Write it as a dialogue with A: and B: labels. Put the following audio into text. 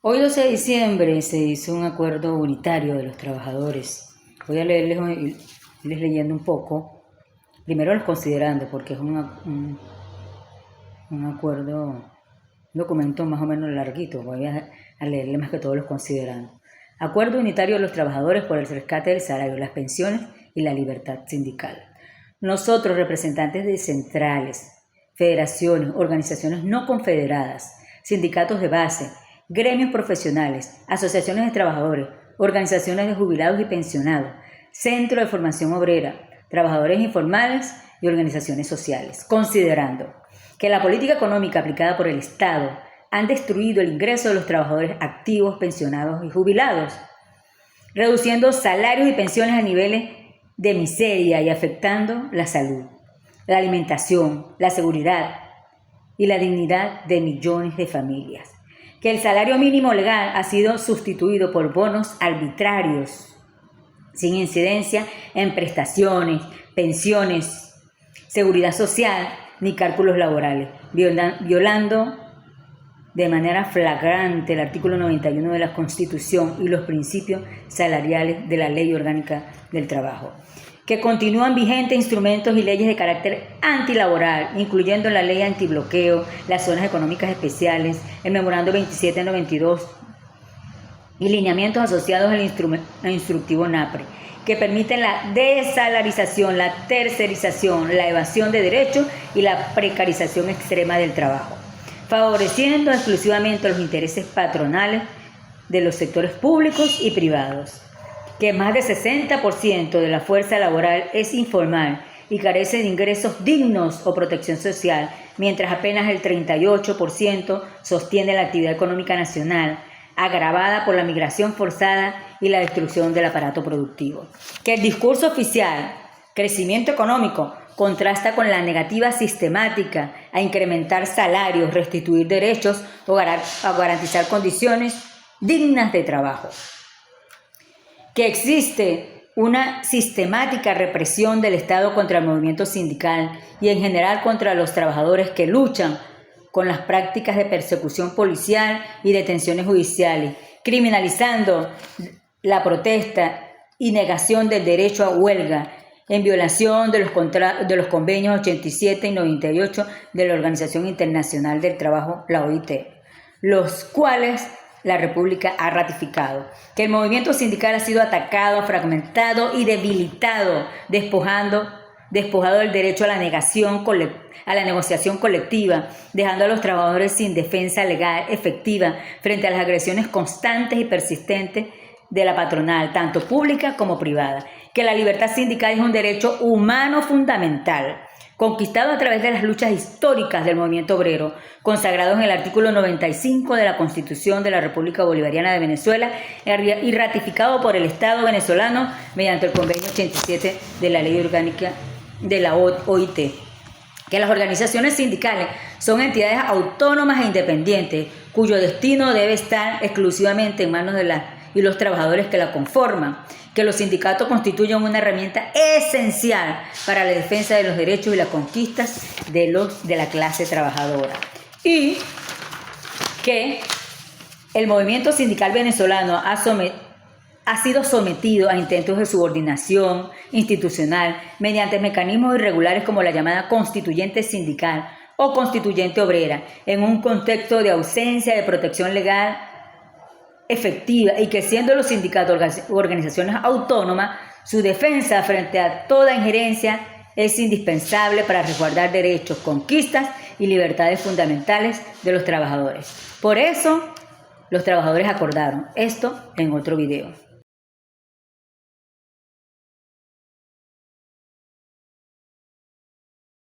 A: Hoy 12 de diciembre se hizo un acuerdo unitario de los trabajadores. Voy a irles leyendo un poco, primero los considerando, porque es un acuerdo, un documento más o menos larguito. Voy a leerle más que todos los considerando. Acuerdo unitario de los trabajadores por el rescate del salario, las pensiones y la libertad sindical. Nosotros, representantes de centrales, federaciones, organizaciones no confederadas, sindicatos de base, gremios profesionales, asociaciones de trabajadores, organizaciones de jubilados y pensionados, centro de formación obrera, trabajadores informales y organizaciones sociales, considerando que la política económica aplicada por el Estado han destruido el ingreso de los trabajadores activos, pensionados y jubilados, reduciendo salarios y pensiones a niveles de miseria y afectando la salud, la alimentación, la seguridad y la dignidad de millones de familias. Que el salario mínimo legal ha sido sustituido por bonos arbitrarios, sin incidencia en prestaciones, pensiones, seguridad social ni cálculos laborales, violando de manera flagrante el artículo 91 de la Constitución y los principios salariales de la Ley Orgánica del Trabajo. Que continúan vigentes instrumentos y leyes de carácter antilaboral, incluyendo la ley antibloqueo, las zonas económicas especiales, el memorando 2792 y lineamientos asociados al instructivo NAPRE, que permiten la desalarización, la tercerización, la evasión de derechos y la precarización extrema del trabajo, favoreciendo exclusivamente los intereses patronales de los sectores públicos y privados. Que más del 60% de la fuerza laboral es informal y carece de ingresos dignos o protección social, mientras apenas el 38% sostiene la actividad económica nacional, agravada por la migración forzada y la destrucción del aparato productivo. Que el discurso oficial, crecimiento económico, contrasta con la negativa sistemática a incrementar salarios, restituir derechos o garantizar condiciones dignas de trabajo. Que existe una sistemática represión del Estado contra el movimiento sindical y en general contra los trabajadores que luchan con las prácticas de persecución policial y detenciones judiciales, criminalizando la protesta y negación del derecho a huelga, en violación de los convenios 87 y 98 de la Organización Internacional del Trabajo, la OIT, los cuales la República ha ratificado. Que el movimiento sindical ha sido atacado, fragmentado y debilitado, despojado del derecho a la negociación colectiva, dejando a los trabajadores sin defensa legal efectiva frente a las agresiones constantes y persistentes de la patronal, tanto pública como privada. Que la libertad sindical es un derecho humano fundamental, conquistado a través de las luchas históricas del movimiento obrero, consagrado en el artículo 95 de la Constitución de la República Bolivariana de Venezuela y ratificado por el Estado venezolano mediante el convenio 87 de la Ley Orgánica de la OIT. Que las organizaciones sindicales son entidades autónomas e independientes, cuyo destino debe estar exclusivamente en manos de los trabajadores que la conforman. Que los sindicatos constituyen una herramienta esencial para la defensa de los derechos y las conquistas de la clase trabajadora. Y que el movimiento sindical venezolano ha sido sometido a intentos de subordinación institucional mediante mecanismos irregulares como la llamada constituyente sindical o constituyente obrera, en un contexto de ausencia de protección legal efectiva, y que siendo los sindicatos organizaciones autónomas, su defensa frente a toda injerencia es indispensable para resguardar derechos, conquistas y libertades fundamentales de los trabajadores. Por eso, los trabajadores acordaron esto en otro video.